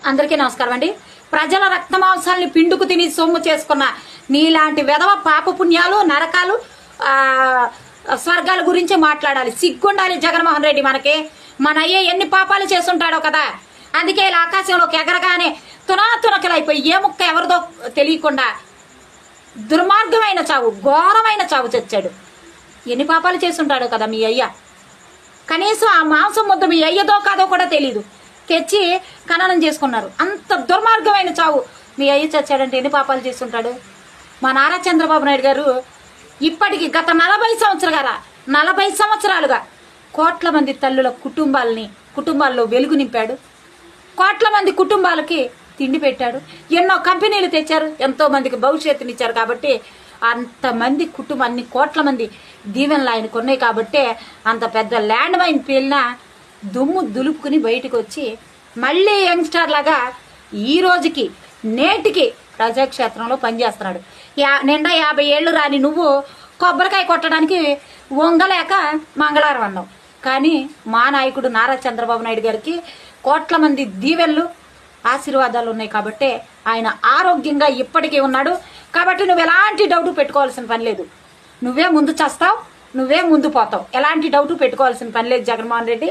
అందరికీ నమస్కారం అండి. ప్రజల రక్త మాంసాలని పిండుకు తిని సొమ్ము చేసుకున్న నీలాంటి వెధవ పాప పుణ్యాలు నరకాలు స్వర్గాల గురించి మాట్లాడాలి. సిగ్గుండాలి జగన్మోహన్ రెడ్డి. మనకి మన అయ్యే ఎన్ని పాపాలు చేస్తుంటాడో కదా, అందుకే ఇలా ఆకాశంలోకి ఎగరగానే తునాతునకలైపోయి ఏ ముక్క ఎవరిదో తెలియకుండా దుర్మార్గమైన చావు, ఘోరమైన చావు చచ్చాడు. ఎన్ని పాపాలు చేస్తుంటాడో కదా మీ అయ్య. కనీసం ఆ మాంసం ముద్ద మీ అయ్యదో కాదో కూడా తెలీదు, తెచ్చి ఖననం చేసుకున్నారు. అంత దుర్మార్గమైన చావు మీ అయ్య చచ్చాడంటే ఎన్ని పాపాలు చేస్తుంటాడు. మా నారా చంద్రబాబు నాయుడు గారు ఇప్పటికి గత 40 సంవత్సరాలుగా కోట్ల మంది తల్లుల కుటుంబాల్లో వెలుగు నింపాడు. కోట్ల మంది కుటుంబాలకి తిండి పెట్టాడు. ఎన్నో కంపెనీలు తెచ్చారు, ఎంతో మందికి భవిష్యత్తునిచ్చారు. కాబట్టి అంతమంది అన్ని కోట్ల మంది దీవెనలు ఆయనకు ఉన్నాయి. కాబట్టే అంత పెద్ద ల్యాండ్ మైన్ పేలిన దుమ్ము దులుపుకుని బయటకు వచ్చి మళ్ళీ యంగ్స్టర్ లాగా ఈ రోజుకి నేటికి ప్రజాక్షేత్రంలో పనిచేస్తున్నాడు. నిండా 50 ఏళ్ళు రాని నువ్వు కొబ్బరికాయ కొట్టడానికి వంగలేక మంగళవారం అన్నావు. కానీ మా నాయకుడు నారా చంద్రబాబు నాయుడు గారికి కోట్ల మంది దీవెనలు ఆశీర్వాదాలు ఉన్నాయి. కాబట్టి ఆయన ఆరోగ్యంగా ఇప్పటికీ ఉన్నాడు. కాబట్టి నువ్వు ఎలాంటి డౌట్ పెట్టుకోవాల్సిన పని లేదు. నువ్వే ముందు చేస్తావు, నువ్వే ముందు పోతావు. ఎలాంటి డౌట్ పెట్టుకోవాల్సిన పని లేదు జగన్మోహన్ రెడ్డి.